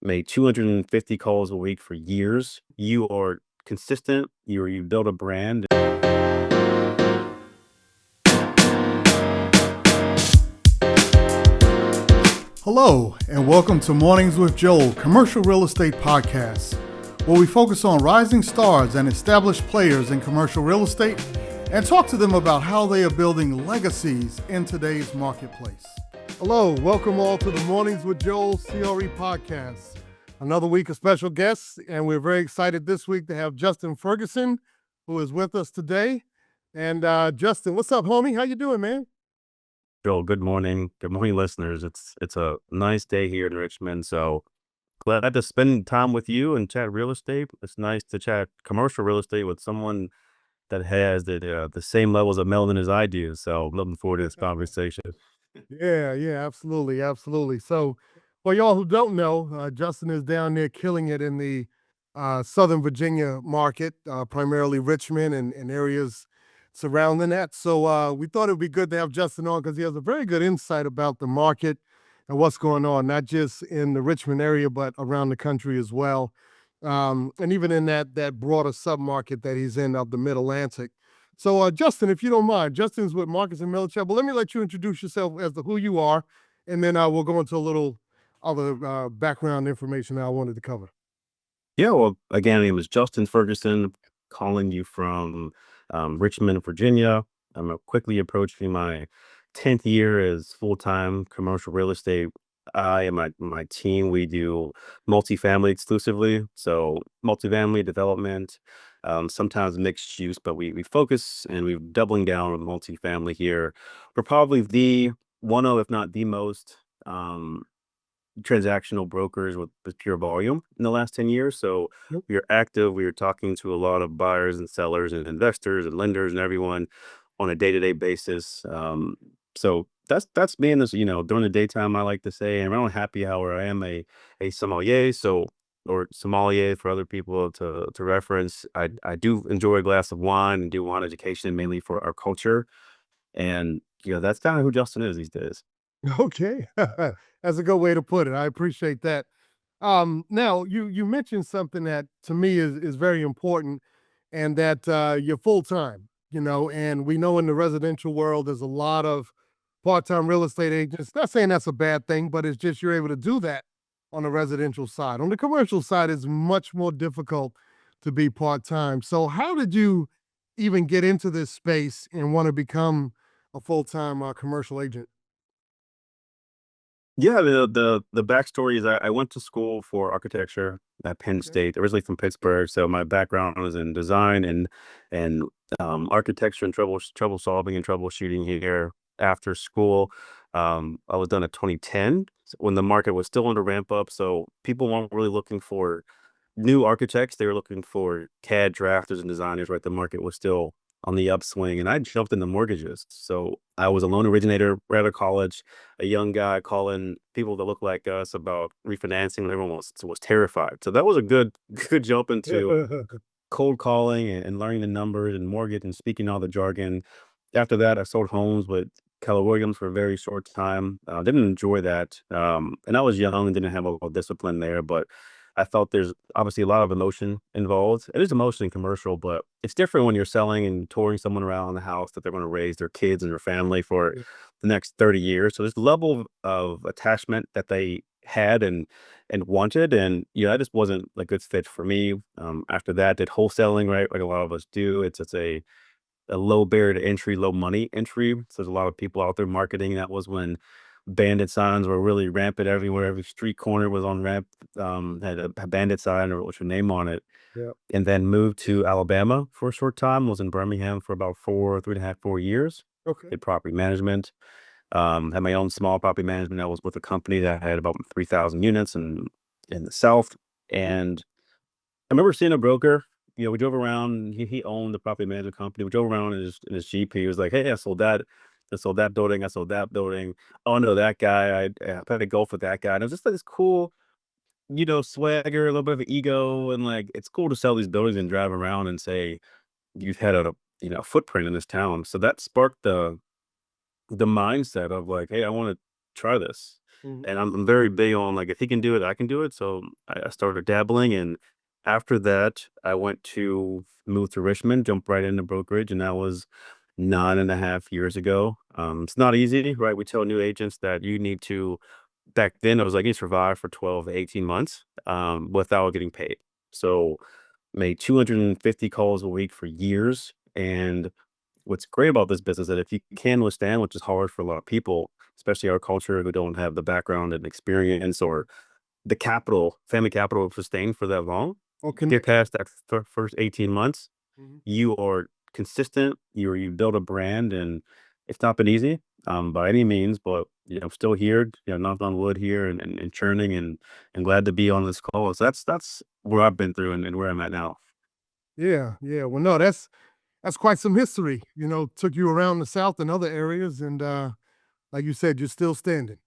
made 250 calls a week for years. You are consistent. You build a brand. Hello, and welcome to Mornings with Joel, Commercial Real Estate Podcast, where we focus on rising stars and established players in commercial real estate and talk to them about how they are building legacies in today's marketplace. Hello, welcome all to the Mornings with Joel CRE Podcast. Another week of special guests, and we're very excited this week to have Justin Ferguson, who is with us today. And Justin, what's up, homie? How you doing, man? Joel, good morning. Good morning, listeners. It's a nice day here in Richmond. So glad to spend time with you and chat real estate. It's nice to chat commercial real estate with someone that has the same levels of melanin as I do. So looking forward to this conversation. Yeah, absolutely. So, for y'all who don't know, Justin is down there killing it in the Southern Virginia market, primarily Richmond and areas surrounding that. So, we thought it would be good to have Justin on because he has a very good insight about the market and what's going on, not just in the Richmond area, but around the country as well. And even in that broader submarket that he's in of the Mid-Atlantic. So, Justin, if you don't mind, Justin's with Marcus and Millichap. But let me let you introduce yourself as to who you are, and then we'll go into a little other background information that I wanted to cover. Yeah, well, again, my name is Justin Ferguson, calling you from Richmond, Virginia. I'm quickly approaching my 10th year as full-time commercial real estate. I and my team, we do multifamily exclusively. So multifamily development, sometimes mixed use, but we focus and we're doubling down on multifamily here. We're probably the one of, if not the most, transactional brokers with pure volume in the last 10 years. So Yep. we are active. We are talking to a lot of buyers and sellers and investors and lenders and everyone on a day-to-day basis. So that's me in this, during the daytime, I like to say, and around happy hour, I am a sommelier. So, or sommelier for other people to reference. I do enjoy a glass of wine and do wine education mainly for our culture. And, that's kind of who Justin is these days. Okay, that's a good way to put it. I appreciate that. Now you mentioned something that to me is very important, and that you're full time. And we know in the residential world there's a lot of part-time real estate agents. Not saying that's a bad thing, but it's just you're able to do that on the residential side. On the commercial side, it's much more difficult to be part-time. So how did you even get into this space and want to become a full-time commercial agent? Yeah, the backstory is I went to school for architecture at Penn Okay. State, originally from Pittsburgh. So my background was in design and architecture and trouble solving and troubleshooting here after school. I was done at 2010 when the market was still on the ramp up. So people weren't really looking for new architects. They were looking for CAD drafters and designers, right? The market was still on the upswing, and I jumped into mortgages. So I was a loan originator right out of college, a young guy calling people that look like us about refinancing. Everyone was terrified. So that was a good good jump into cold calling and learning the numbers and mortgage and speaking all the jargon. After that, I sold homes with Keller Williams for a very short time. Didn't enjoy that. And I was young and didn't have a lot of discipline there, but I felt there's obviously a lot of emotion involved. It is emotion in commercial, but it's different when you're selling and touring someone around the house that they're going to raise their kids and their family for the next 30 years. So there's a level of attachment that they had and wanted, and that just wasn't a good fit for me. After that, did wholesaling, right, like a lot of us do. It's a low barrier to entry, low money entry. So there's a lot of people out there marketing. That was when bandit signs were really rampant everywhere. Every street corner was on ramp, had a bandit sign or what's your name on it. Yeah. And then moved to Alabama for a short time. Was in Birmingham for about 3.5, 4 years. Okay. Did property management. Had my own small property management. I was with a company that had about 3,000 units in the South. And I remember seeing a broker. We drove around. He owned the property management company. We drove around in his Jeep. He was like, "Hey, I sold that. I sold that building. I sold that building. Oh no, that guy. I had to go for that guy." And it was just like this cool, swagger, a little bit of ego, and like it's cool to sell these buildings and drive around and say you've had a footprint in this town. So that sparked the mindset of like, "Hey, I want to try this." Mhm. And I'm very big on like if he can do it, I can do it. So I started dabbling, and after that, I went to move to Richmond, jump right into brokerage, and that was 9.5 years ago. It's not easy, right? We tell new agents that you need to. Back then, it was like you survive for 12 to 18 months without getting paid. So made 250 calls a week for years, and what's great about this business is that if you can withstand, which is hard for a lot of people, especially our culture who don't have the background and experience or the capital, family capital to sustain for that long, Or get connect. past that first 18 months, Mhm. you are consistent, you build a brand, and it's not been easy by any means, but still here, knock on wood here and churning and glad to be on this call. So that's where I've been through and where I'm at now. Yeah, yeah. Well, no, that's quite some history. Took you around the South and other areas, and like you said, you're still standing.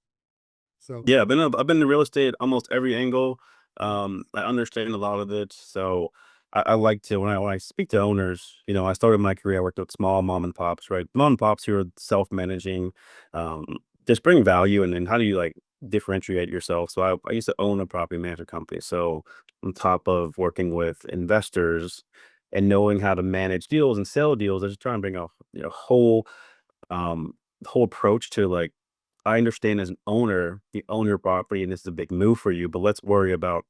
So, Yeah, I've been in real estate almost every angle. mm, I understand a lot of it, so I like to when I speak to owners. I started my career. I worked with small mom and pops, right? Mom and pops who are self managing, um, just bring value, and then how do you like differentiate yourself? So I used to own a property management company. So on top of working with investors and knowing how to manage deals and sell deals, I just try and bring a um whole approach to like I understand as an owner, you own your property and this is a big move for you, but let's worry about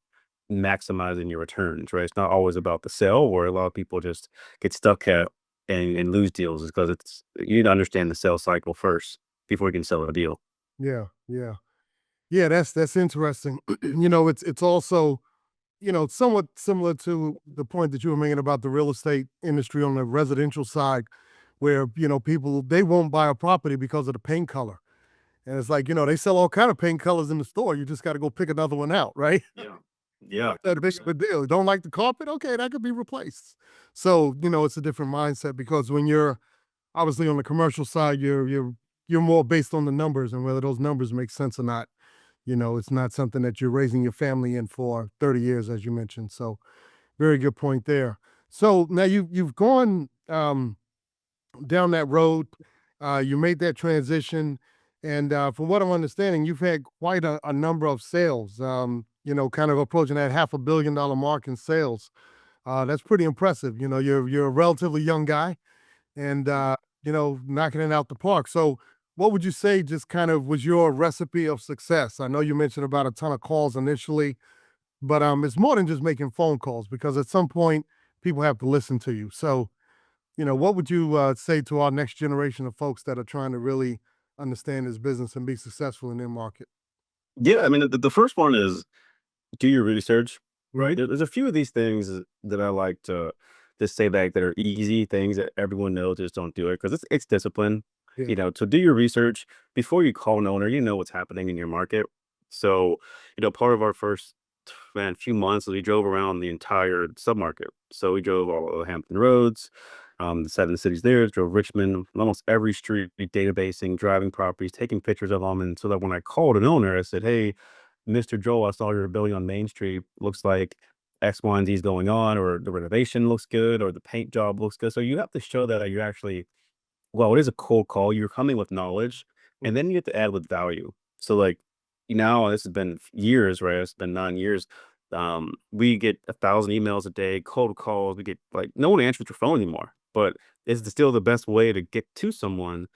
maximizing your returns, right? It's not always about the sale where a lot of people just get stuck at and lose deals is because it's you need to understand the sales cycle first before you can sell a deal. yeah, yeah, yeah. That's interesting. It's also somewhat similar to the point that you were making about the real estate industry on the residential side, where people they won't buy a property because of the paint color, and it's like they sell all kind of paint colors in the store. You just got to go pick another one out, right? Yeah. Yeah. That big of a deal. Don't like the carpet? Okay, that could be replaced. So it's a different mindset because when you're obviously on the commercial side, you're more based on the numbers and whether those numbers make sense or not. It's not something that you're raising your family in for 30 years, as you mentioned. So very good point there. So now you've gone down that road. You made that transition, and from what I'm understanding, you've had quite a number of sales. Kind of approaching that $500 million mark in sales. That's pretty impressive. You're a relatively young guy, and knocking it out the park. So, what would you say? Just kind of was your recipe of success? I know you mentioned about a ton of calls initially, but it's more than just making phone calls because at some point people have to listen to you. So, what would you say to our next generation of folks that are trying to really understand this business and be successful in their market? Yeah. I mean, the first one is do your research, right? Mhm. There's a few of these things that I like to just say that are easy things that everyone knows, just don't do it because it's discipline. Yeah. To do your research before you call an owner, you know what's happening in your market. So, part of our first few months we drove around the entire submarket. So we drove all of the Hampton Roads, the seven cities there, drove Richmond, almost every street, databasing, driving properties, taking pictures of them, and so that when I called an owner, I said, "Hey, Mr. Joel, I saw your building on Main Street. Looks like X, Y, and Z is going on, or the renovation looks good, or the paint job looks good." So you have to show that you're actually, well, it is a cold call. You're coming with knowledge, and then you have to add with value. So, like, now this has been years, right? It's been 9 years. We get 1,000 emails a day, cold calls. We get like no one answers your phone anymore, but it's still the best way to get to someone.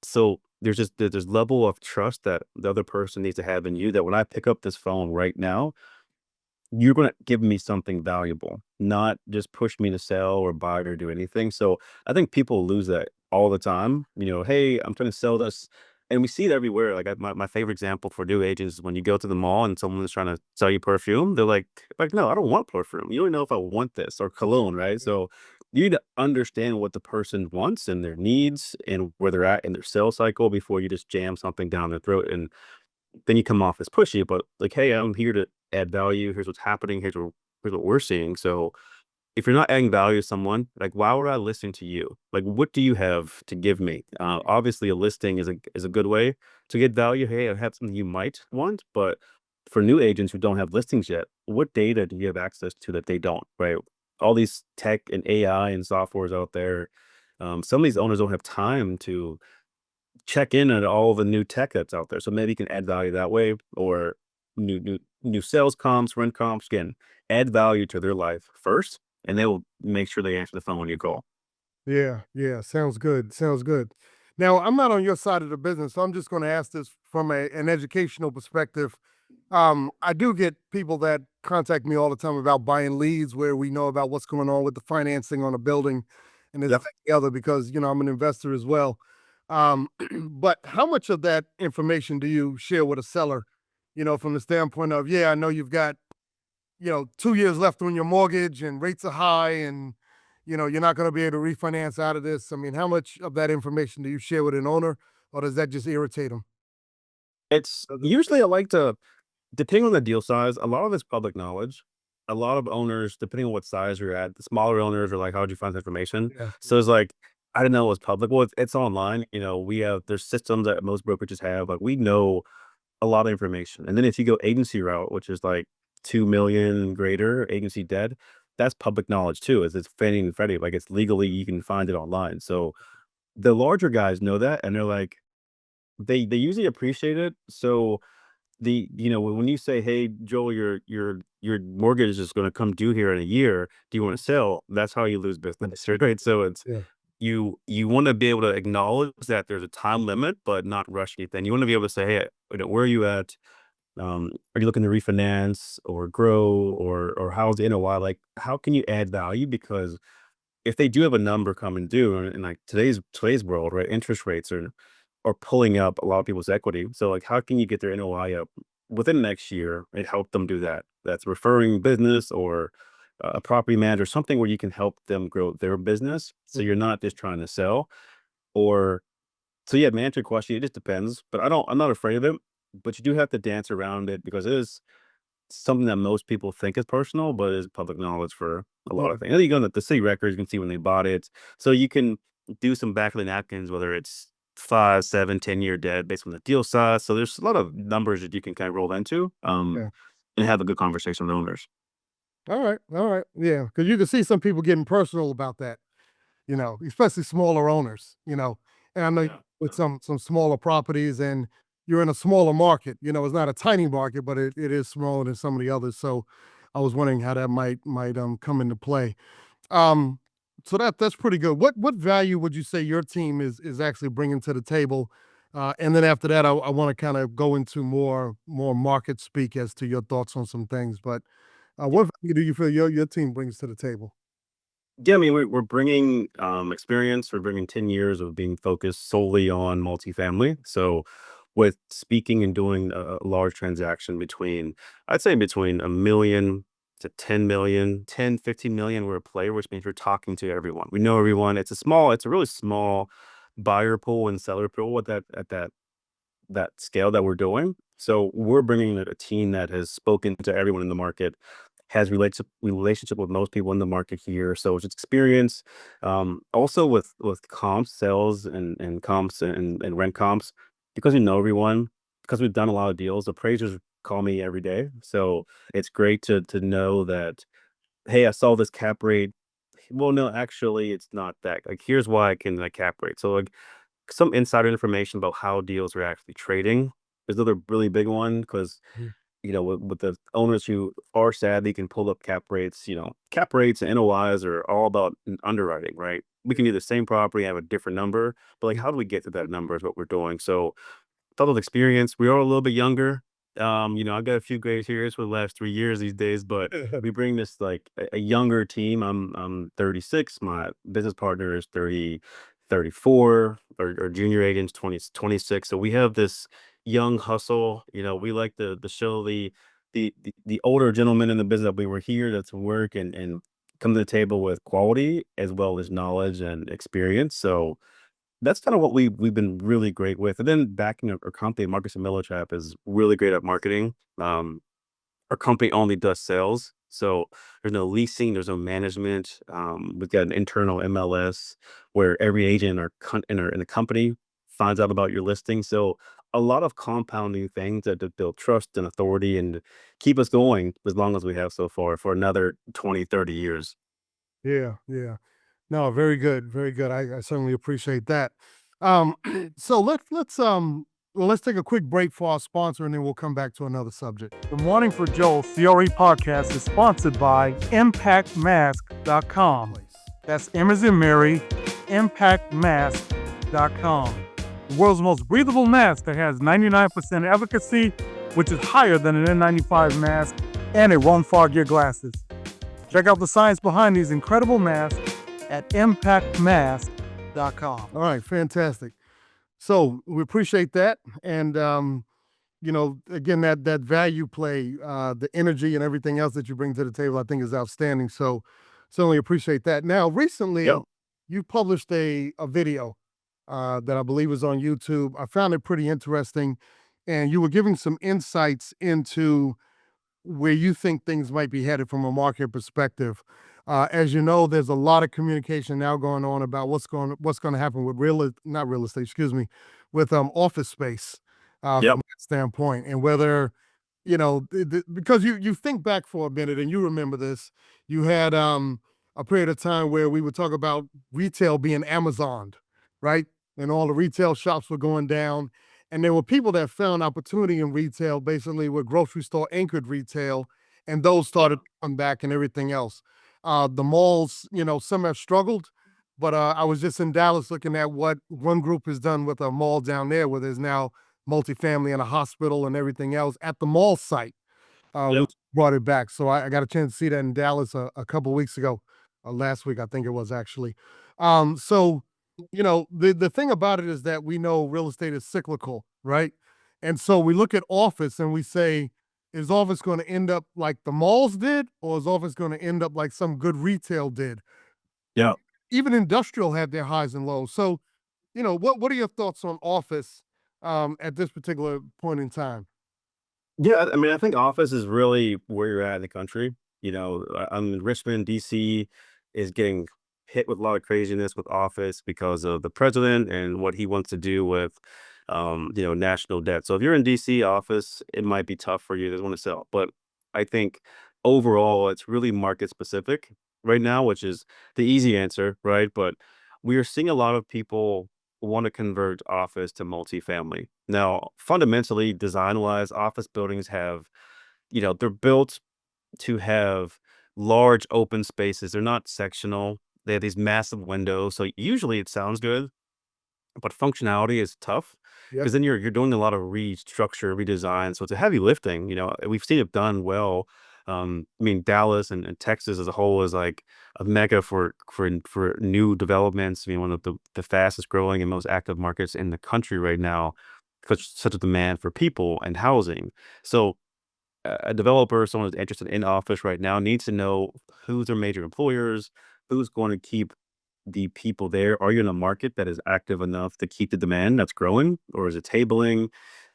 So there's level of trust that the other person needs to have in you. That when I pick up this phone right now, you're gonna give me something valuable, not just push me to sell or buy or do anything. So I think people lose that all the time. Hey, I'm trying to sell this. And we see it everywhere. Like my favorite example for new agents is when you go to the mall and someone's trying to sell you perfume. They're like, no, I don't want perfume. You don't know if I want this or cologne, right? Yeah. So you need to understand what the person wants and their needs and where they're at in their sales cycle before you just jam something down their throat. And then you come off as pushy, but like, hey, I'm here to add value. Here's what's happening. Here's what we're seeing. So if you're not adding value to someone, like why would I listen to you? Like, what do you have to give me? Obviously, a listing is a good way to get value. Hey, I have something you might want, but for new agents who don't have listings yet, what data do you have access to that they don't? Right? All these tech and AI and softwares out there. Some of these owners don't have time to check in on all the new tech that's out there. So maybe you can add value that way, or new sales comps, rent comps. Again, add value to their life first, and they will make sure they answer the phone when you call. Yeah, yeah, sounds good. Sounds good. Now, I'm not on your side of the business, so I'm just going to ask this from an educational perspective. I do get people that contact me all the time about buying leads where we know about what's going on with the financing on a building and this, Yep. that, and the other, because I'm an investor as well. But how much of that information do you share with a seller? From the standpoint of, yeah, I know you've got 2 years left on your mortgage and rates are high and you're not going to be able to refinance out of this. I mean, how much of that information do you share with an owner, or does that just irritate them? It's usually I like to, depending on the deal size, a lot of it's public knowledge. A lot of owners, depending on what size you're at, the smaller owners are like, "How'd you find this information?" Yeah. So it's like, I didn't know it was public. Well, it's online. We have there's systems that most brokerages have. Like we know a lot of information. And then if you go agency route, which is like 2 million greater agency debt, that's public knowledge too. It's Fannie and Freddie. Like it's legally you can find it online. So the larger guys know that, and they're like they usually appreciate it. So when you say, "Hey, Joel, your mortgage is going to come due here in a year. Do you want to sell?" That's how you lose business, right? So it's Yeah. you want to be able to acknowledge that there's a time limit, but not rush anything. You want to be able to say, "Hey, where are you at? Are you looking to refinance or grow, or how's the NOI? Like, how can you add value?" Because if they do have a number coming due, and like today's world, right? Interest rates are pulling up a lot of people's equity. So like, how can you get their NOI up within the next year and help them do that? That's referring business, or a property manager, something where you can help them grow their business. So you're not just trying to sell. Or so yeah, to answer your question, it just depends. But I'm not afraid of it. But you do have to dance around it because it is something that most people think is personal, but is public knowledge for a lot Yeah. of things. And then you go to the city records, you can see when they bought it. So you can do some back of the napkins, whether it's 5, 7, 10-year debt based on the deal size. So there's a lot of numbers that you can kind of roll into, Yeah. and have a good conversation with owners. All right. All right. Yeah. Because you can see some people getting personal about that, especially smaller owners, and I know Yeah. with some smaller properties and you're in a smaller market, it's not a tiny market, but it is smaller than some of the others. So I was wondering how that might come into play. Um, so that's pretty good. What value would you say your team is actually bringing to the table? And then after that, I want to kind of go into more market speak as to your thoughts on some things. But what value do you feel your team brings to the table? Yeah, I mean, we're bringing experience. We're bringing 10 years of being focused solely on multifamily. So, with speaking and doing a large transaction between, I'd say between a million to 10 million, 10, 15 million, we're a player, which means we're talking to everyone. We know everyone. It's a really small buyer pool and seller pool at that scale that we're doing. So we're bringing a team that has spoken to everyone in the market, has relationship with most people in the market here. So it's experience, also with comps, sales, and comps, and rent comps, because we know everyone, because we've done a lot of deals. Appraisers call me every day, so it's great to know that, hey, I saw this cap rate. Well, no, actually, it's not that. Like, here's why I can like cap rate. So like some insider information about how deals are actually trading is another really big one, because Mhm. with the owners who are savvy can pull up cap rates. Cap rates and NOIs are all about underwriting, right? We can do the same property, have a different number, but like, how do we get to that number is what we're doing. So total of experience. We are a little bit younger. I've got a few gray hairs for the last 3 years these days, but we bring this like a younger team. I'm 36. My business partner is 30, 34. Our junior agent's 26. So we have this young hustle. We like to show the older gentlemen in the business that we were here to work and come to the table with quality as well as knowledge and experience. So that's kinda what we've been really great with. And then backing our company, Marcus Millichap, is really great at marketing. Our company only does sales, so there's no leasing, there's no management. We've got an internal MLS where every agent in the company finds out about your listing. So a lot of compounding things that build trust and authority and keep us going as long as we have so far for another 20, 30 years. Yeah, yeah. No, very good, very good. I certainly appreciate that. Um, so let's take a quick break for our sponsor, and then we'll come back to another subject. The Morning for Joel CRE Podcast is sponsored by impactmask.com. That's M as in Mary, impactmask.com. The world's most breathable mask that has 99% efficacy, which is higher than an N95 mask, and it won't fog your glasses. Check out the science behind these incredible masks at impactmask.com. All right, fantastic. So we appreciate that. And, again, that value play, the energy and everything else that you bring to the table, I think is outstanding. So certainly appreciate that. Now, recently, Yep. you published a video that I believe is on YouTube. I found it pretty interesting. And you were giving some insights into where you think things might be headed from a market perspective. As you know, there's a lot of communication now going on about what's going to happen with not real estate, excuse me, with office space Yep. from that standpoint, and whether because you think back for a minute and you remember this, you had a period of time where we would talk about retail being Amazoned, right? And all the retail shops were going down, and there were people that found opportunity in retail, basically with grocery store anchored retail, and those started to come back and everything else. The malls, some have struggled, but I was just in Dallas looking at what one group has done with a mall down there where there's now multifamily and a hospital and everything else at the mall site, Yep. which brought it back. So I got a chance to see that in Dallas a couple weeks ago, last week, I think it was actually. So the thing about it is that we know real estate is cyclical, right? And so we look at office and we say, is office going to end up like the malls did, or is office going to end up like some good retail did? Yep. Even industrial had their highs and lows. So, what are your thoughts on office at this particular point in time? Yeah, I mean, I think office is really where you're at in the country. I'm in Richmond, DC is getting hit with a lot of craziness with office because of the president and what he wants to do with, national debt. So if you're in DC office, it might be tough for you. They want to sell, but I think overall it's really market specific right now, which is the easy answer, right? But we are seeing a lot of people want to convert office to multifamily. Now, fundamentally, design wise, office buildings have, they're built to have large open spaces. They're not sectional. They have these massive windows. So usually it sounds good, but functionality is tough Yep. because then you're doing a lot of restructure, redesign. So it's a heavy lifting. We've seen it done well. I mean, Dallas and Texas as a whole is like a mecca for new developments. I mean, one of the fastest growing and most active markets in the country right now, because such a demand for people and housing. So a developer, someone who's interested in office right now, needs to know who's their major employers, who's going to keep the people there. Are you in a market that is active enough to keep the demand that's growing, or is it tabling?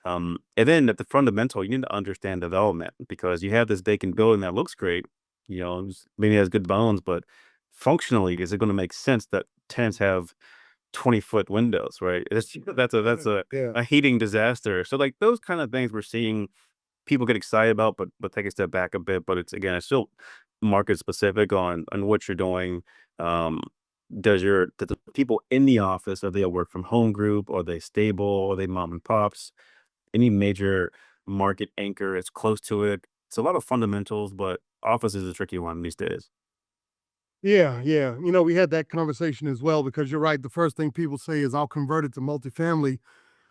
And then at the fundamental, you need to understand development because you have this vacant building that looks great, maybe has good bones, but functionally, is it going to make sense that tenants have 20-foot windows, right? That's Yeah. a heating disaster. So like those kind of things we're seeing people get excited about, but take a step back a bit. But it's still market specific on what you're doing. Um, do the people in the office, are they a work from home group? Are they stable? Are they mom and pops? Any major market anchor is close to it. It's a lot of fundamentals, but office is a tricky one these days. Yeah, yeah. We had that conversation as well because you're right. The first thing people say is, I'll convert it to multifamily.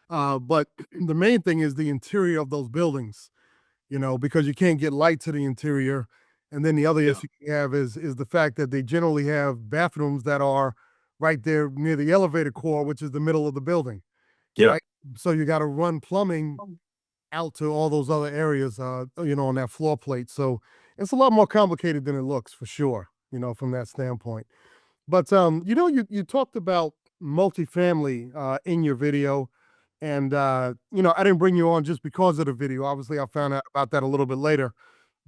But the main thing is the interior of those buildings, because you can't get light to the interior. And then the other Yeah. issue you have is the fact that they generally have bathrooms that are right there near the elevator core, which is the middle of the building, Yeah. right? So you got to run plumbing out to all those other areas, on that floor plate. So it's a lot more complicated than it looks, for sure, from that standpoint. But you talked about multifamily in your video, and I didn't bring you on just because of the video. Obviously, I found out about that a little bit later.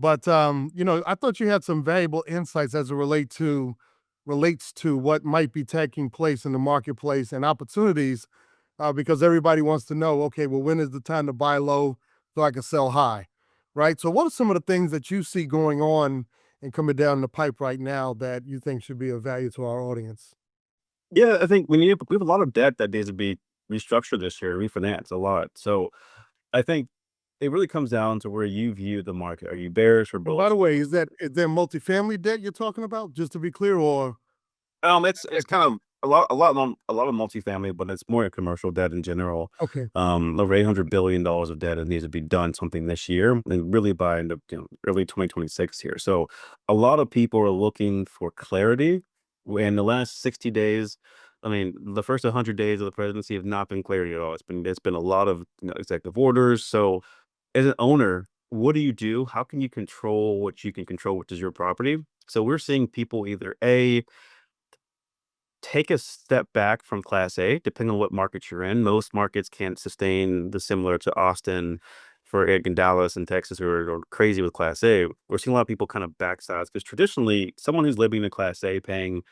But I thought you had some valuable insights as it relates to what might be taking place in the marketplace and opportunities, because everybody wants to know, okay, well, when is the time to buy low so I can sell high, right? So, what are some of the things that you see going on and coming down the pipe right now that you think should be of value to our audience? Yeah, I think we have a lot of debt that needs to be restructured this year, refinance a lot. So I think it really comes down to where you view the market. Are you bearish or And by bullish? the way, is there multifamily debt you're talking about? Just to be clear, or It's kind of a lot of multifamily, but it's more commercial debt in general. okay. Over $800 billion of debt that needs to be done something this year, and really by early 2026 here. So a lot of people are looking for clarity. In the last 60 days, I mean, the first 100 days of the presidency have not been clarity at all. It's been a lot of executive orders. So as an owner, what do you do? How can you control what you can control, which is your property? So we're seeing people either take a step back from Class A, depending on what market you're in. Most markets can't sustain the similar to Austin for in Dallas and Texas who are crazy with Class A. We're seeing a lot of people kind of backsides because traditionally, someone who's living in Class A paying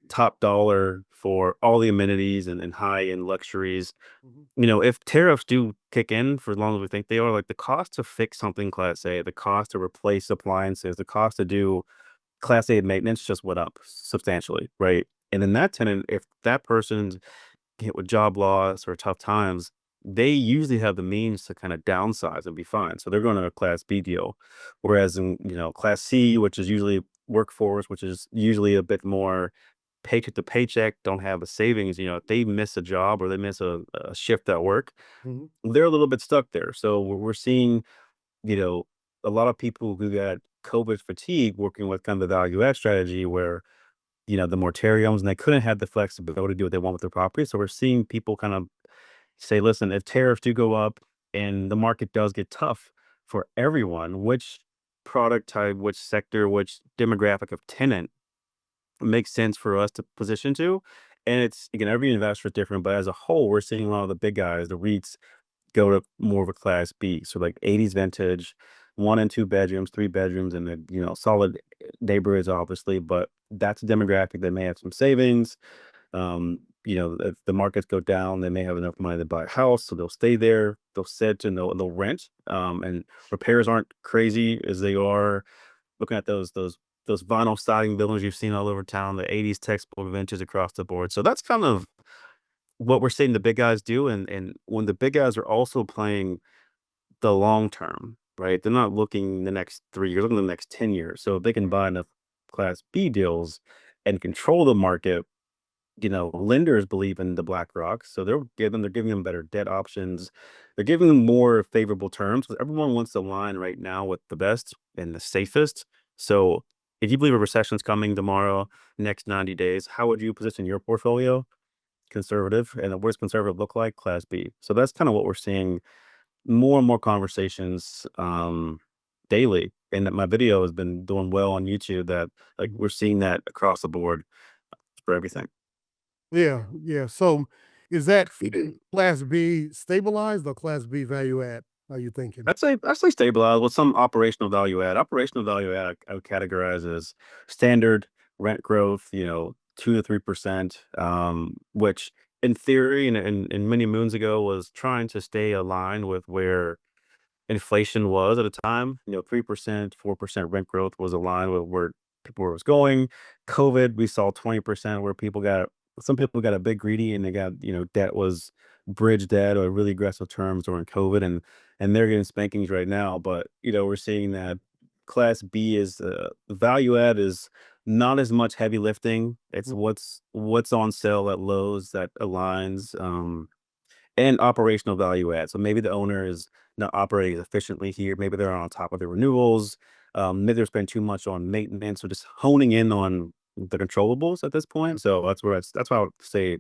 top dollar for all the amenities and high end luxuries. Mhm. If tariffs do kick in for as long as we think they are, like the cost to fix something Class A, the cost to replace appliances, the cost to do Class A maintenance just went up substantially, right? And then that tenant, if that person's hit with job loss or tough times, they usually have the means to kind of downsize and be fine. So they're going to a Class B deal. Whereas in, Class C, which is usually workforce, which is usually a bit more paycheck to paycheck, don't have a savings, if they miss a job or they miss a shift at work, Mhm. they're a little bit stuck there. So we're seeing, you know, a lot of people who got COVID fatigue working with kind of the value add strategy where the moratoriums, and they couldn't have the flexibility to do what they want with their property. So we're seeing people kind of say, listen, if tariffs do go up and the market does get tough for everyone, which product type, which sector, which demographic of tenant makes sense for us to position to? And it's again, every investor is different, but as a whole, we're seeing a lot of the big guys, the REITs, go to more of a class B. So like 80s vintage, 1 and 2 bedrooms, 3 bedrooms, and then solid neighborhoods, obviously. But that's a demographic that may have some savings. If the markets go down, they may have enough money to buy a house, so they'll stay there, they'll sit and they'll rent. And repairs aren't crazy as they are looking at those vinyl siding buildings you've seen all over town, the 80s textbook vintage across the board. So that's kind of what we're seeing the big guys do, and when the big guys are also playing the long term, right? They're not looking the next 3 years, looking the next 10 years. So if they can buy enough Class B deals and control the market, lenders believe in the BlackRock, so they're giving them better debt options. They're giving them more favorable terms because everyone wants to align right now with the best and the safest. So if you believe a recession's coming tomorrow, next 90 days, how would you position your portfolio? Conservative. And what does conservative look like? Class B. So that's kind of what we're seeing, more and more conversations daily. And that my video has been doing well on YouTube, that like Mhm. we're seeing that across the board for everything. Yeah, yeah. So is that Class B stabilized or Class B value add? Are you thinking? I'd say stabilized with some operational value add. Operational value add I would categorize as standard rent growth, 2 to 3%, which in theory and many moons ago was trying to stay aligned with where inflation was at a time. 3%, 4% rent growth was aligned with where people was going. COVID, we saw 20% where some people got a bit greedy and they got, debt was bridge debt or really aggressive terms during COVID, and they're getting spankings right now. But, we're seeing that class B is value add is not as much heavy lifting. It's Mhm. what's on sale at Lowe's that aligns. And operational value add. So maybe the owner is not operating as efficiently here. Maybe they're on top of their renewals. Maybe they're spending too much on maintenance or just honing in on the controllables at this point. So that's why I would say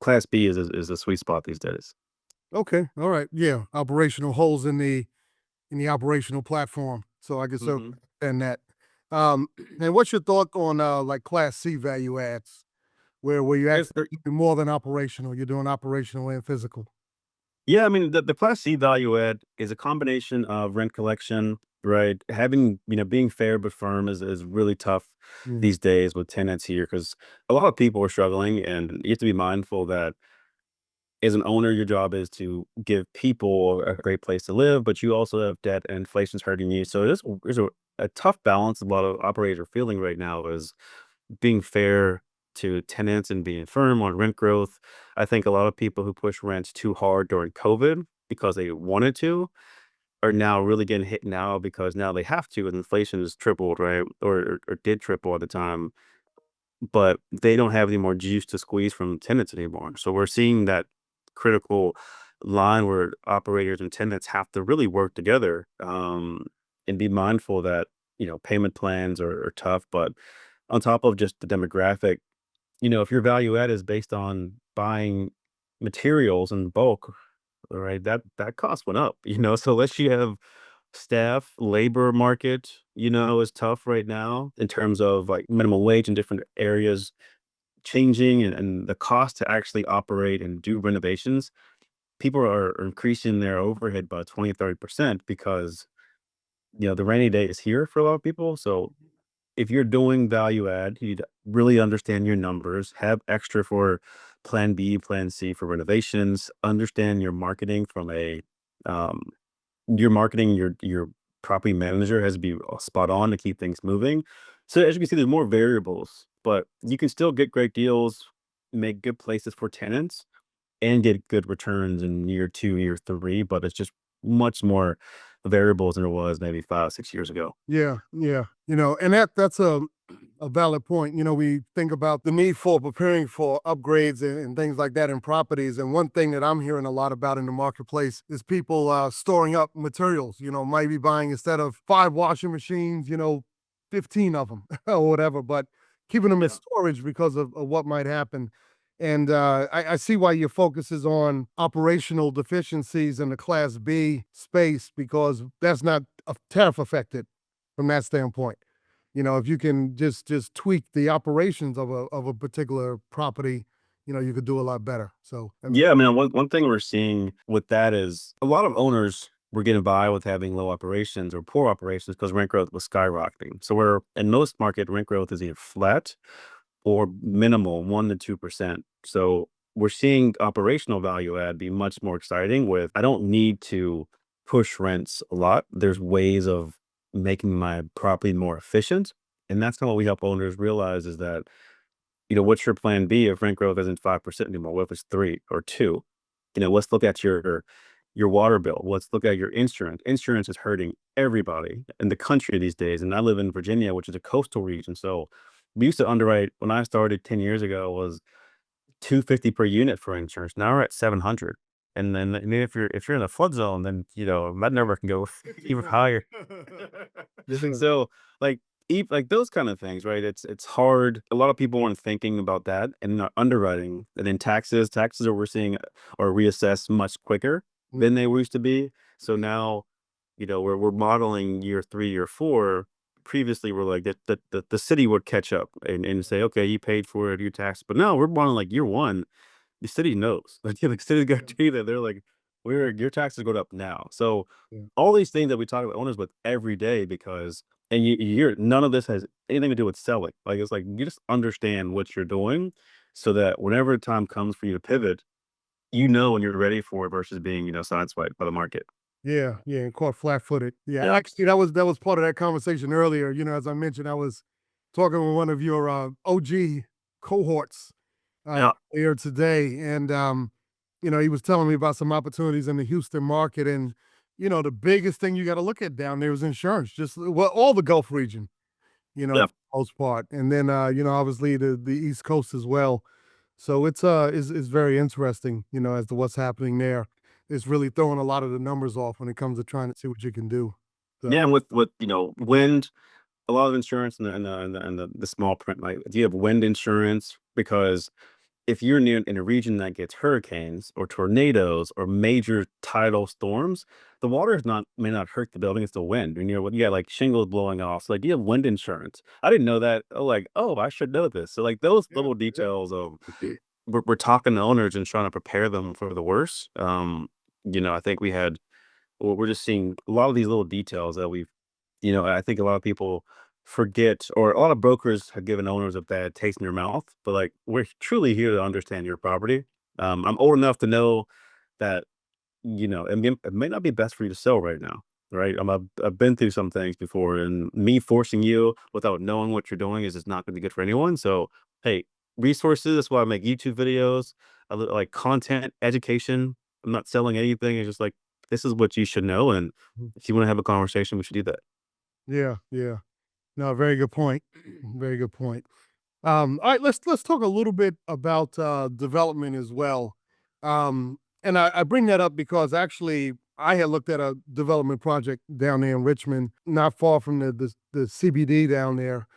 Class B is a sweet spot these days. Okay, all right. Yeah, operational holes in the operational platform. So I can certainly Hmm. understand that. Um, and what's your thought on like Class C value adds, where you There's actually there, doing more than operational, you're doing operational and physical. yeah, I mean the Class C value add is a combination of rent collection, right? Having being fair but firm is really tough Mm. these days with tenants here because a lot of people are struggling, and you have to be mindful that as an owner, your job is to give people a great place to live, but you also have debt and inflation's hurting you. So there's a tough balance a lot of operators are feeling right now is being fair to tenants and being firm on rent growth. I think a lot of people who push rents too hard during COVID because they wanted to are now really getting hit now because now they have to, and inflation has tripled, right? Or did triple at the time, but they don't have any more juice to squeeze from tenants anymore. So we're seeing that critical line where operators and tenants have to really work together, and be mindful that, payment plans are tough, but on top of just the demographic, if your value add is based on buying materials in bulk, right, that cost went up, so unless you have staff, labor market, is tough right now in terms of like minimum wage in different areas changing and the cost to actually operate and do renovations. People are increasing their overhead by 20, 30% because, the rainy day is here for a lot of people. So if you're doing value add, you'd really understand your numbers, have extra for plan B, plan C for renovations, understand your marketing from um, your property manager has to be spot on to keep things moving. So as you can see, there's more variables, but you can still get great deals, make good places for tenants, and get good returns in year 2, year 3, but it's just much more variables than it was maybe 5, 6 years ago. Yeah, yeah. And that's a valid point. We think about the need for preparing for upgrades and things like that in properties. And one thing that I'm hearing a lot about in the marketplace is people storing up materials, maybe buying instead of 5 washing machines, 15 of them or whatever, but keeping them in Yeah. storage because of what might happen. And I see why your focus is on operational deficiencies in the Class B space because that's not tariff affected from that standpoint. If you can just tweak the operations of a particular property, you could do a lot better. So I mean, Yeah, I mean, one thing we're seeing with that is a lot of owners were getting by with having low operations or poor operations because rent growth was skyrocketing. So we're in most market, rent growth is either flat or minimal, 1 to 2%. So we're seeing operational value add be much more exciting with I don't need to push rents a lot. There's ways of making my property more efficient. And that's kind of what we help owners realize is that, what's your plan B if rent growth isn't 5% anymore? What if it's 3 or 2? Let's look at your water bill. Let's look at your insurance. Insurance is hurting everybody in the country these days. And I live in Virginia, which is a coastal region. So we used to underwrite when I started 10 years ago was 250 per unit for insurance. Now we're at 700. And then if you're in a flood zone, then that number can go even higher. So like like those kind of things, right? It's hard. A lot of people weren't thinking about that and not underwriting. And then taxes are we're seeing or reassessed much quicker than they used to be. So now, we're modeling year 3, year 4. Previously, we're like the city would catch up and say, okay, you paid for it, you taxed. But now we're modeling like year 1. The city knows. Like, yeah, the city guarantee that they're like, "We're your taxes go up now." So, yeah. all these things that we talk about owners with every day because and you're none of this has anything to do with selling. Like, it's like, you just understand what you're doing so that whenever time comes for you to pivot, when you're ready for it versus being, sideswiped by the market. Yeah, yeah, and caught flat-footed. Yeah, Yeah. actually, that was part of that conversation earlier. As I mentioned, I was talking with one of your OG cohorts Yeah. earlier today, and he was telling me about some opportunities in the Houston market, and the biggest thing you got to look at down there is insurance. Just well, all the Gulf region, Yeah. for the most part, and then obviously the East Coast as well. So it's is very interesting, as to what's happening there. It's really throwing a lot of the numbers off when it comes to trying to see what you can do. So Yeah, and with, wind, a lot of insurance and the small print, like, do you have wind insurance? Because if you're near in a region that gets hurricanes or tornadoes or major tidal storms, the water is not may not hurt the building, it's the wind. And you got like shingles blowing off. So like you have wind insurance. I didn't know that. Oh, like, oh, I should know this. So like those yeah, little yeah. details of we're talking to owners and trying to prepare them for the worst. I think we're just seeing a lot of these little details that I think a lot of people forget, or a lot of brokers have given owners a bad taste in their mouth. But like, we're truly here to understand your property. I'm old enough to know that it may not be best for you to sell right now, right? I've been through some things before, and me forcing you without knowing what you're doing is just not going to be good for anyone. So, hey. resources. That's why I make YouTube videos. Like content, education. I'm not selling anything. It's just like this is what you should know, and Mhm. if you want to have a conversation, we should do that. Yeah, yeah. No, very good point. Very good point. All right, let's talk a little bit about development as well. And I bring that up because actually I had looked at a development project down there in Richmond, not far from the CBD down there,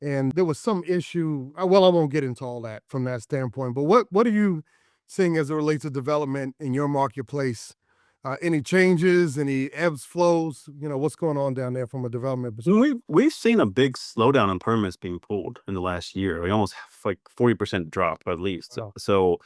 and there was some issue. Well, I won't get into all that from that standpoint. But what are you seeing as it relates to development in your marketplace? Any changes? Any ebbs, flows? What's going on down there from a development perspective? So we've seen a big slowdown in permits being pulled in the last year. We almost have like 40% drop at least. Wow. So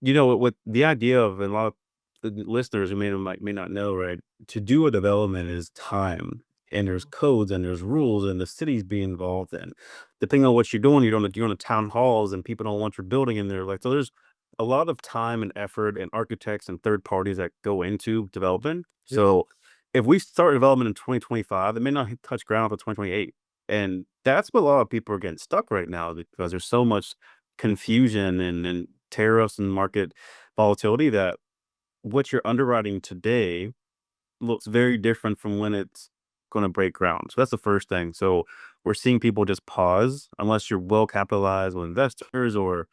with the idea of, and a lot of the listeners who may not know, right? To do a development is time, and there's codes and there's rules, and the city's being involved in. Depending on what you're on the town halls, and people don't want your building in there. Like, so there's a lot of time and effort and architects and third parties that go into development. Yeah. So if we start development in 2025, it may not touch ground until 2028. And that's what a lot of people are getting stuck right now, because there's so much confusion and tariffs and market volatility, that what you're underwriting today looks very different from when it's going to break ground. So that's the first thing. So we're seeing people just pause unless you're well capitalized with investors, or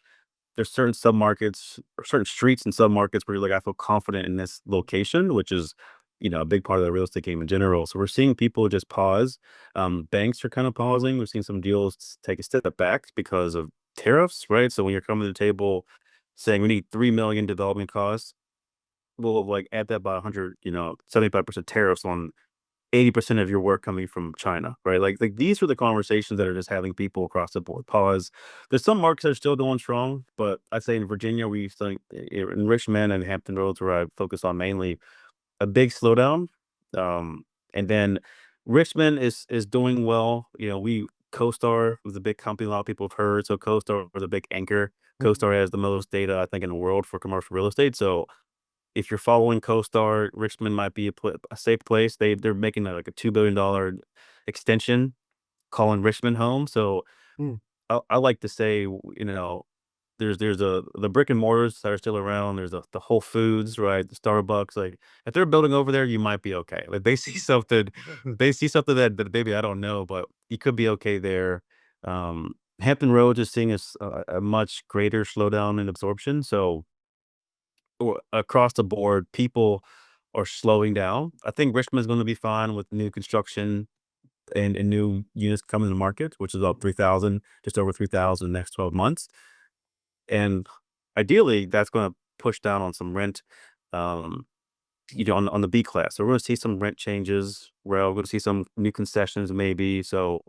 there's certain submarkets or certain streets and submarkets where you're like, I feel confident in this location, which is, a big part of the real estate game in general. So we're seeing people just pause. Banks are kind of pausing. We've seen some deals take a step back because of tariffs, right? So when you're coming to the table saying we need 3 million development costs, we'll like add that by 100, 75% tariffs on 80% of your work coming from China, right? Like these are the conversations that are just having people across the board pause. There's some markets that are still going strong, but I'd say in Virginia, we think in Richmond and Hampton Roads, where I focus on mainly, a big slowdown. And then Richmond is doing well. We CoStar was a big company a lot of people have heard. So CoStar was a big anchor. Mhm. CoStar has the most data, I think, in the world for commercial real estate. So if you're following CoStar, Richmond might be a safe place. They're making like a $2 billion extension, calling Richmond home. So Mm. I like to say, there's the brick and mortars that are still around. There's the Whole Foods, right? The Starbucks. Like, if they're building over there, you might be okay. Like, they see something that maybe I don't know, but you could be okay there. Hampton Roads is seeing a much greater slowdown in absorption. So across the board, people are slowing down. I think Richmond's going to be fine with new construction and new units coming to the market, which is up 3,000, just over 3,000 in the next 12 months. And ideally, that's going to push down on some rent, um, on the B class. So we're going to see some rent changes. We're going to see some new concessions, maybe. So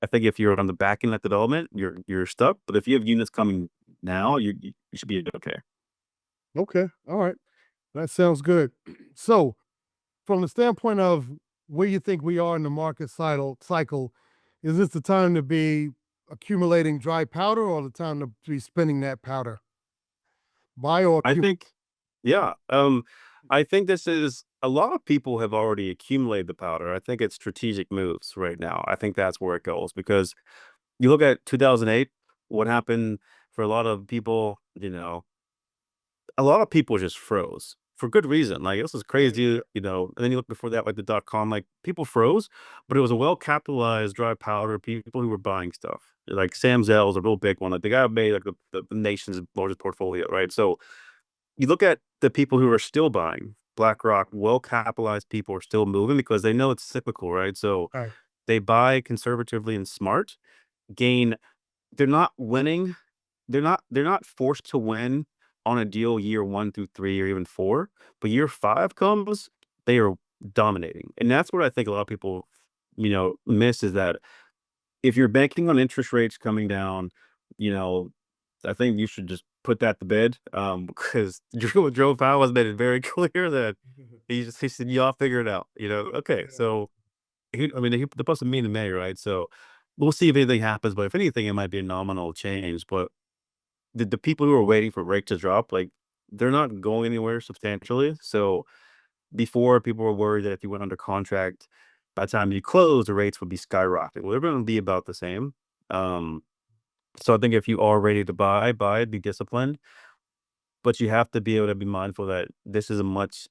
I think if you're on the back end of that development, you're stuck. But if you have units coming now, you should be okay. Okay. All right. That sounds good. So, from the standpoint of where you think we are in the market cycle, is this the time to be accumulating dry powder or the time to be spending that powder? Buy or I accumulate? think, yeah. I think this is a lot of people have already accumulated the powder. I think it's strategic moves right now. I think that's where it goes, because you look at 2008, what happened for a lot of people, a lot of people just froze for good reason. Like, this is crazy, and then you look before that, like the dot-com, like people froze, but it was a well-capitalized dry powder, people who were buying stuff. Like Sam Zell's a real big one. Like, the guy who made like the nation's largest portfolio, right? So you look at the people who are still buying, BlackRock, well-capitalized people are still moving because they know it's cyclical, right? So Right. they buy conservatively and smart, gain. They're not winning. They're not forced to win on a deal year 1 through 3 or even 4, but year 5 comes, they are dominating. And that's what I think a lot of people, miss, is that if you're banking on interest rates coming down, you know, I think you should just put that to bed, because Joe Powell has made it very clear that he said, "Y'all figure it out." Okay, so I mean, they're supposed to mean in May, right? So we'll see if anything happens, but if anything, it might be a nominal change. But the people who are waiting for rate to drop, like, they're not going anywhere substantially. So before, people were worried that if you went under contract, by the time you close, the rates would be skyrocketing. Well, they're going to be about the same. Um, So I think if you are ready to buy, be disciplined, but you have to be able to be mindful that this is a much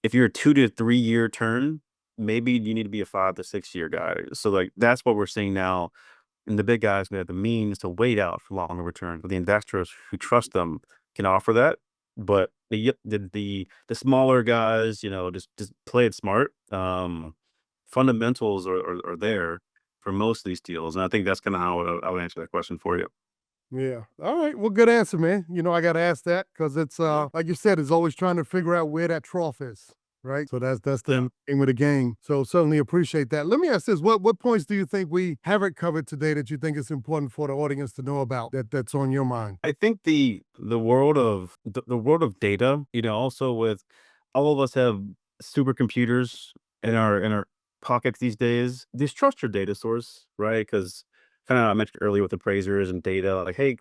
if you're a 2 to 3 year turn, maybe you need to be a 5 to 6 year guy. So like that's what we're seeing now. And the big guys who have the means to wait out for longer returns. But the investors who trust them can offer that. But the smaller guys, just play it smart. Fundamentals are there for most of these deals, and I think that's kind of how I would answer that question for you. Yeah. All right. Well, good answer, man. I got to ask that because it's like you said, it's always trying to figure out where that trough is, right? So that's Yeah. the aim of the game. So certainly appreciate that. Let me ask this: what points do you think we haven't covered today that you think is important for the audience to know about that's on your mind? I think the world of data, also with all of us have supercomputers in our pockets these days. Just trust your data source, right? Because kind of I mentioned earlier with appraisers and data, like, hey,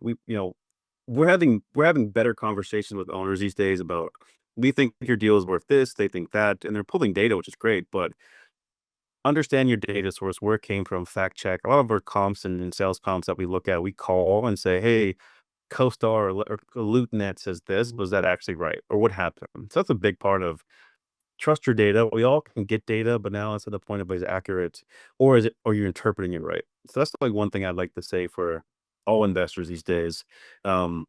we're having better conversations with owners these days about we think your deal is worth this, they think that, and they're pulling data, which is great, but understand your data source, where it came from, fact check. A lot of our comps and sales comps that we look at, we call and say, hey, CoStar or LoopNet says this. Was that actually right? Or what happened? So that's a big part of trust your data. We all can get data, but now it's at the point of is it accurate or you're interpreting it right? So that's like one thing I'd like to say for all investors these days. Um,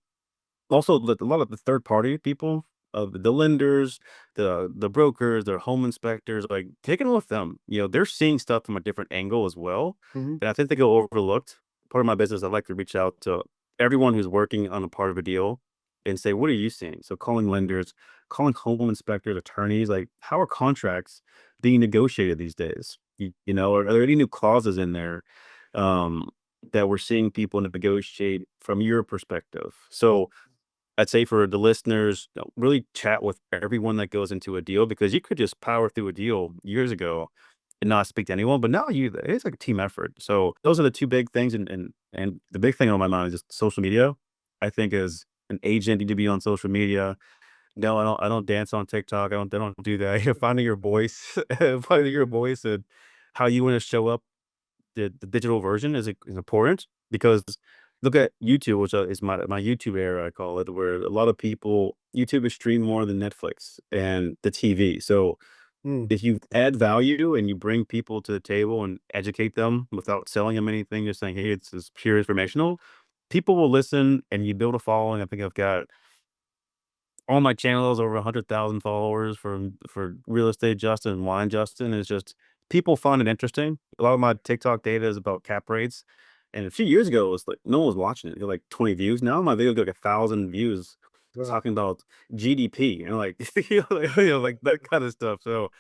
Also, a lot of the third party people, of the lenders, the brokers, their home inspectors, like taking with them. They're seeing stuff from a different angle as well, Hmm. and I think they go overlooked. Part of my business, I like to reach out to everyone who's working on a part of a deal and say, "What are you seeing?" So calling lenders, calling home inspectors, attorneys, like how are contracts being negotiated these days? Are there any new clauses in there um, that we're seeing people negotiate from your perspective? So I'd say for the listeners, really chat with everyone that goes into a deal because you could just power through a deal years ago and not speak to anyone, but now it's like a team effort. So those are the two big things, and the big thing on my mind is just social media. I think as an agent, you need to be on social media. No, I don't dance on TikTok. I don't do that. Finding your voice, finding your voice, and how you want to show up the digital version is important because look at YouTube, which is my YouTube era, I call it, where a lot of people YouTube is streamed more than Netflix and the TV. So Mm. if you add value and you bring people to the table and educate them without selling them anything, just saying, hey, it's just pure informational, people will listen and you build a following. I think I've got on my channel is over 100,000 followers for real estate Justin and wine Justin. Is just people find it interesting. A lot of my TikTok data is about cap rates. And a few years ago, it was like no one was watching it. It had like 20 views. Now my video got like 1,000 views Wow. talking about GDP and like like that kind of stuff. So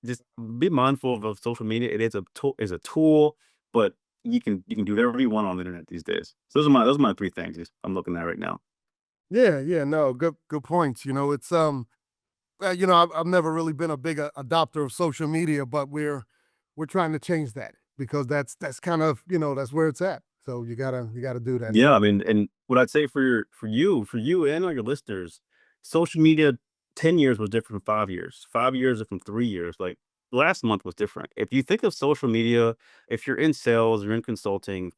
just be mindful of social media. It is a tool, but you can do whatever you want on the internet these days. So those are my three things I'm looking at right now. Yeah, yeah, no, good points. It's I've never really been a big adopter of social media, but we're trying to change that because that's kind of that's where it's at. So you gotta do that. Yeah, I mean, and what I'd say for you and all your listeners, social media 10 years was different from 5 years. 5 years are from 3 years. Like last month was different. If you think of social media, if you're in sales, you're in consulting,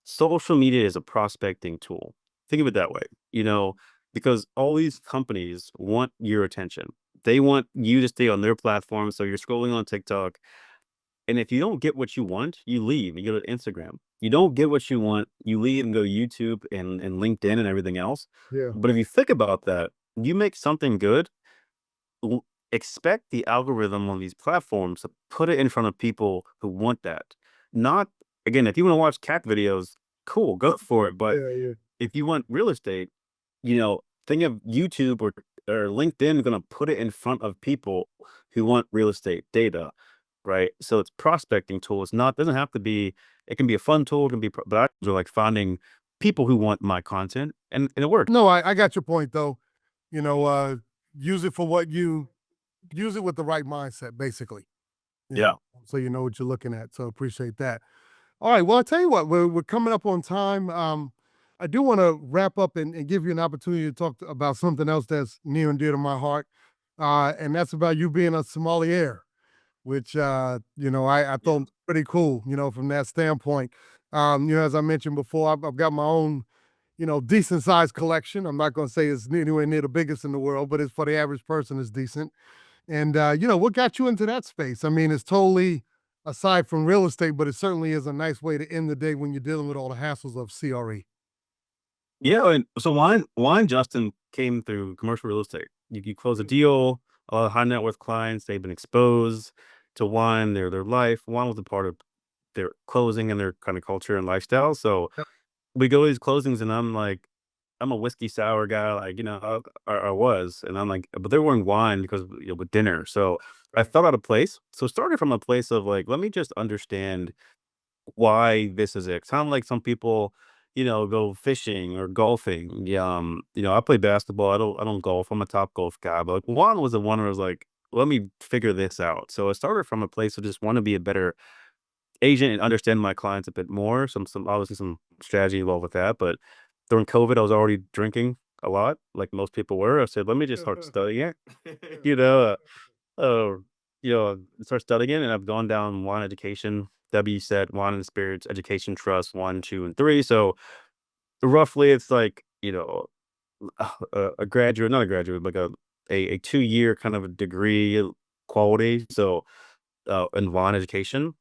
social media is a prospecting tool. Think of it that way, you know, because all these companies want your attention. They want you to stay on their platform. So you're scrolling on TikTok, and if you don't get what you want, you leave, you go to Instagram. You don't get what you want, you leave and go to YouTube and LinkedIn and everything else. Yeah, But if you think about that, you make something good, expect the algorithm on these platforms to put it in front of people who want that. Not, again, if you want to watch cat videos, cool, go for it. But yeah, yeah. if you want real estate, think of YouTube or LinkedIn going to put it in front of people who want real estate data, right? So it's prospecting tool. It's not doesn't have to be. It can be a fun tool. It can be, but I like finding people who want my content, and it works. No, I got your point though. You know, uh, use it for what you use it with the right mindset, basically. Yeah, So you know what you're looking at. So appreciate that. All right. Well, I tell you what, we're coming up on time. I do want to wrap up and give you an opportunity to talk about something else that's near and dear to my heart, and that's about you being a sommelier, which I yeah, thought was pretty cool. From that standpoint. As I mentioned before, I've got my own decent sized collection. I'm not going to say it's anywhere near the biggest in the world, but it's for the average person is decent. And what got you into that space? I mean, it's totally aside from real estate, but it certainly is a nice way to end the day when you're dealing with all the hassles of CRE. Yeah, and so wine Justin came through commercial real estate. You close a Mm. deal, a lot of high net worth clients, they've been exposed to wine, their life. Wine was a part of their closing and their kind of culture and lifestyle. So Yep. we go to these closings and I'm like, I'm a whiskey sour guy, like, I was, and I'm like, but they're wearing wine because with dinner. So I Right. thought out a place. So it started from a place of like, let me just understand why this is it. Sound like some people, go fishing or golfing. Yeah, I play basketball. I don't golf. I'm a top golf guy. But like one was the one where I was like, let me figure this out. So it started from a place of just want to be a better agent and understand my clients a bit more. Some obviously some strategy involved with that. But during COVID, I was already drinking a lot, like most people were. I said, let me just start studying it. Uh, start studying it, and I've gone down wine education, WSET, Wine and Spirits Education Trust 1, 2, and 3. So roughly, it's like a graduate, not a graduate, like a 2 year kind of a degree quality. So in wine education,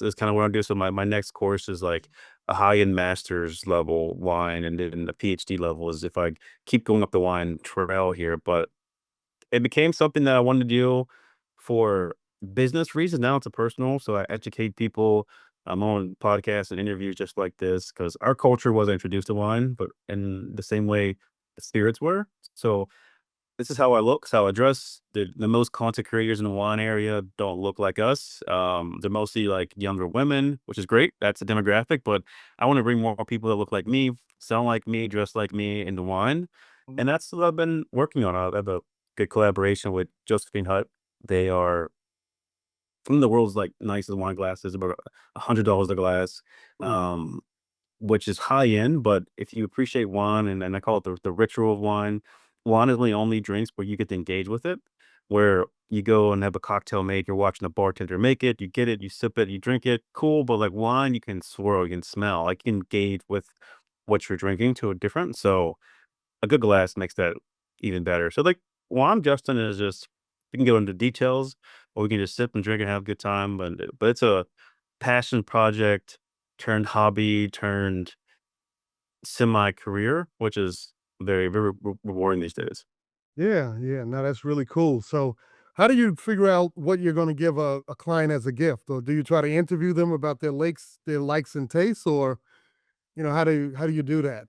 is kind of what I do. So my next course is like a high end master's level wine, and then the PhD level is if I keep going up the wine trail here, but it became something that I wanted to do for business reasons. Now it's a personal, so I educate people. I'm on podcasts and interviews just like this because our culture wasn't introduced to wine, but in the same way the spirits were. So this is how I look, it's how I dress. The most content creators in the wine area don't look like us. They're mostly like younger women, which is great. That's a demographic, but I want to bring more people that look like me, sound like me, dress like me into wine. And that's what I've been working on. I have a good collaboration with Josephine Hutt. They are from the world's like nicest wine glasses, about $100 a glass. Mm. Um, which is high end, but if you appreciate wine, and I call it the ritual of wine, wine is the only drinks where you get to engage with it, where you go and have a cocktail made, you're watching the bartender make it, you get it, you sip it, you drink it, cool. But like wine, you can swirl, you can smell, like you can engage with what you're drinking to a different. So a good glass makes that even better. So like wine, Justin, is just we can go into details, or we can just sip and drink and have a good time. But it's a passion project turned hobby turned semi-career, which is very, very rewarding these days. Yeah, yeah. No, that's really cool. So, how do you figure out what you're going to give a client as a gift, or do you try to interview them about their likes and tastes, or how do you do that?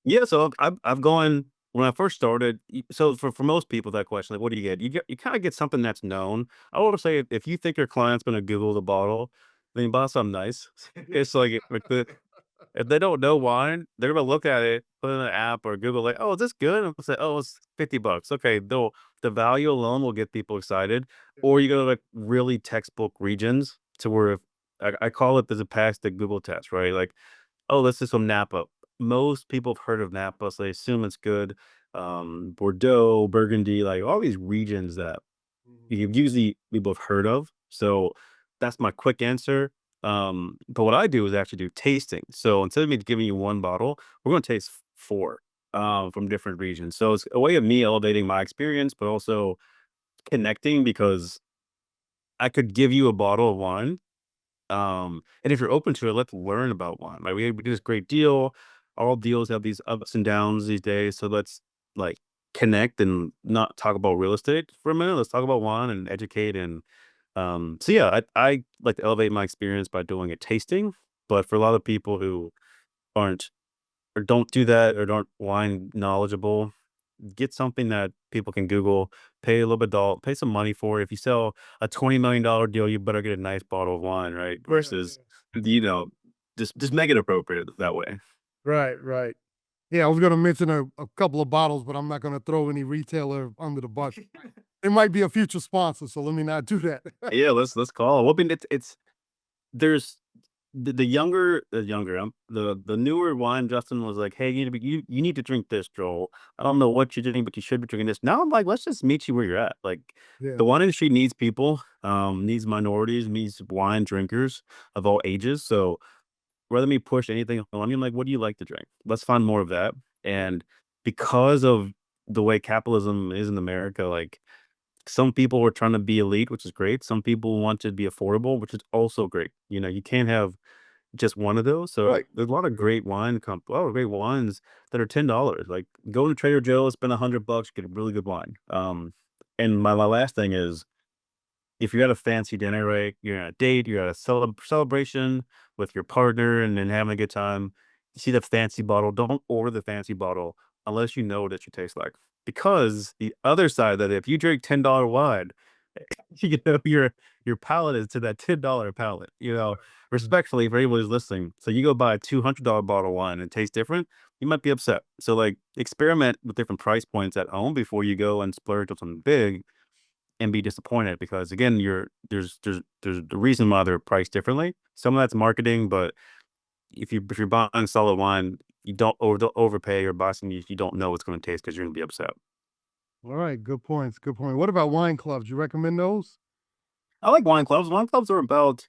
Yeah, so I've gone when I first started. So for most people, that question, like, what do you get? You kind of get something that's known. I want to say if you think your client's going to Google the bottle, then you buy something nice. It's like the if they don't know wine, they're gonna look at it, put it in an app or Google, like, "Oh, is this good?" And say, "Oh, it's $50." Okay, the value alone will get people excited. Or you go to like really textbook regions to where if I call it there's a pass the Google test, right? Like, oh, this is some Napa. Most people have heard of Napa, so they assume it's good. Bordeaux, Burgundy, like all these regions that Mhm. you usually people have heard of. So that's my quick answer. But what I do is actually do tasting. So instead of me giving you one bottle, we're going to taste four from different regions. So it's a way of me elevating my experience, but also connecting because I could give you a bottle of wine. And if you're open to it, let's learn about wine. Like we do this great deal. All deals have these ups and downs these days. So let's like connect and not talk about real estate for a minute. Let's talk about wine and educate so yeah, I like to elevate my experience by doing a tasting, but for a lot of people who aren't or don't do that or aren't wine knowledgeable, get something that people can Google, pay a little bit pay some money for it. If you sell a $20 million deal, you better get a nice bottle of wine, right? Yeah, Versus, yeah. you know, just make it appropriate that way. Right, right. Yeah, I was going to mention a couple of bottles, but I'm not going to throw any retailer under the bus. It might be a future sponsor, so let me not do that. Yeah, let's call. Well, I mean, it's there's the younger, the newer wine. Justin was like, "Hey, you need to drink this, Joel. I don't know what you're drinking, but you should be drinking this." Now I'm like, let's just meet you where you're at. Like, Yeah. the wine industry needs people, needs minorities, needs wine drinkers of all ages. So rather me push anything on you, I'm like, what do you like to drink? Let's find more of that. And because of the way capitalism is in America, like some people are trying to be elite, which is great. Some people want to be affordable, which is also great. You can't have just one of those. So Right. there's a lot of great wines that are $10. Like go to Trader Joe's, spend $100, get a really good wine. And my last thing is if you're at a fancy dinner, right? You're on a date, you're at a celebration with your partner and then having a good time. You see the fancy bottle, don't order the fancy bottle unless you know what it should taste like. Because the other side that if you drink $10 wine, your palate is to that $10 palate, Mhm. respectfully for anyone who's listening. So you go buy a $200 bottle of wine and it tastes different, you might be upset. So like experiment with different price points at home before you go and splurge on something big and be disappointed because again, there's the reason why they're priced differently. Some of that's marketing, but if you're buying solid wine, you don't overpay or buy something you don't know it's going to taste because you're going to be upset. All right. Good points. Good point. What about wine clubs? You recommend those? I like wine clubs. Wine clubs are about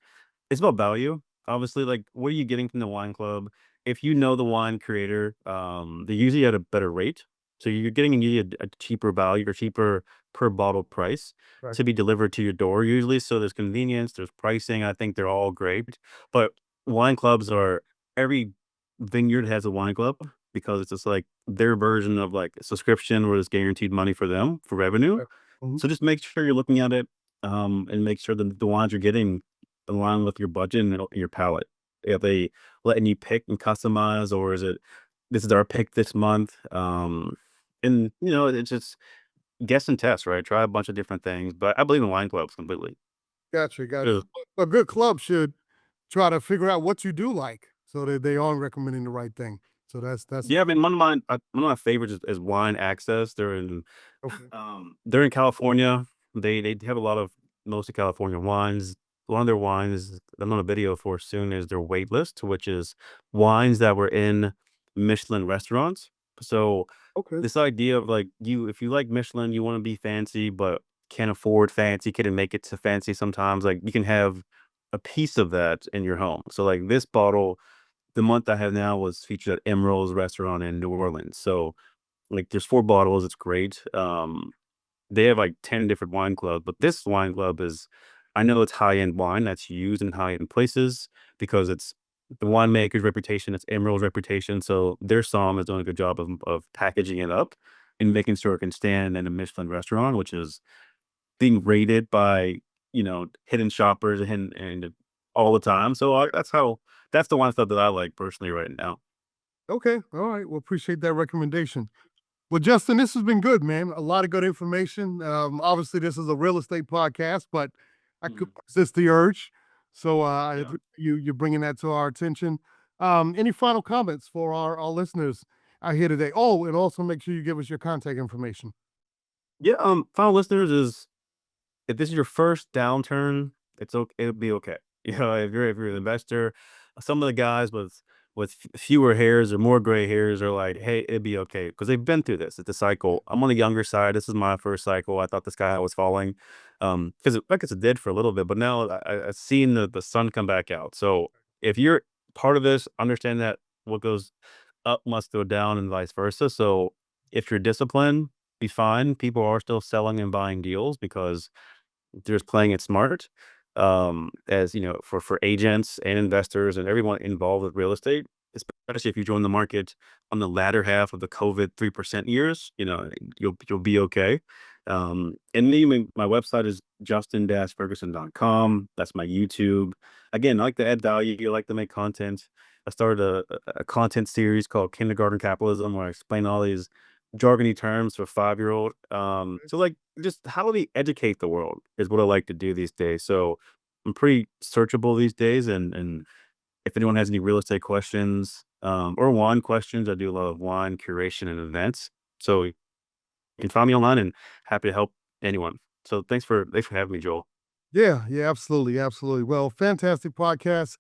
it's about value. Obviously, like what are you getting from the wine club? If you know the wine creator, they usually at a better rate. So you're getting usually a cheaper value or cheaper per bottle price Right. to be delivered to your door usually. So there's convenience, there's pricing. I think they're all great. But wine clubs are every vineyard has a wine club because it's just like their version of like a subscription where it's guaranteed money for them for revenue. Okay. Mhm. So just make sure you're looking at it and make sure that the wines you're getting align with your budget and your palate. Are they letting you pick and customize, or is it this is our pick this month? And it's just guess and test, right? Try a bunch of different things, but I believe in wine clubs completely. Gotcha. Gotcha. Ugh. A good club should try to figure out what you do like so that they are recommending the right thing. So that's Yeah, I mean, one of my favorites is Wine Access. okay. They're in California. They have a lot of mostly California wines. One of their wines I'm on a video for soon is their wait list, which is wines that were in Michelin restaurants. So Okay. this idea of like if you like Michelin, you want to be fancy, but can't afford fancy, couldn't make it to fancy sometimes. Like you can have a piece of that in your home. So like this bottle, the month I have now was featured at Emeril's restaurant in New Orleans. So like there's 4 bottles, it's great. They have like 10 different wine clubs, but this wine club is I know it's high-end wine that's used in high-end places because it's the winemaker's reputation, it's Emeril's reputation, so their somm is doing a good job of packaging it up and making sure it can stand in a Michelin restaurant, which is being rated by, hidden shoppers and all the time. So that's the wine stuff that I like personally right now. Okay. All right. Well, appreciate that recommendation. Well, Justin, this has been good, man. A lot of good information. Obviously, this is a real estate podcast, but I could Mhm. resist the urge. So I Yeah. appreciate you're bringing that to our attention. Any final comments for our listeners out here today? Oh, and also make sure you give us your contact information. Yeah, final listeners is if this is your first downturn, it'll be okay. If you're an investor, some of the guys with fewer hairs or more gray hairs are like, hey, it'd be okay because they've been through this. It's a cycle. I'm on the younger side. This is my first cycle. I thought the sky was falling, because like it's did for a little bit, but now I've seen the sun come back out. So if you're part of this, understand that what goes up must go down and vice versa. So if you're disciplined, be fine. People are still selling and buying deals because they're just playing it smart. As for agents and investors and everyone involved with real estate, especially if you join the market on the latter half of the COVID 3% years, you'll be okay. And even my website is justin-ferguson.com. That's my YouTube. Again, I like to add value. I like to make content. I started a content series called Kindergarten Capitalism where I explain all these jargony terms for 5-year-old. So like just how do we educate the world is what I like to do these days. So I'm pretty searchable these days, and if anyone has any real estate questions or wine questions, I do a lot of wine curation and events. So you can find me online and happy to help anyone. So thanks for having me, Joel. Yeah, yeah, absolutely, absolutely. Well, fantastic podcast.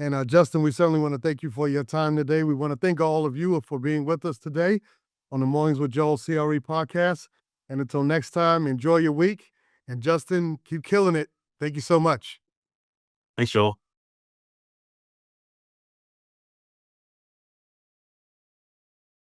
And Justin, we certainly want to thank you for your time today. We want to thank all of you for being with us today on the Mornings with Joel CRE podcast. And until next time, enjoy your week. And Justin, keep killing it. Thank you so much. Thanks, Joel.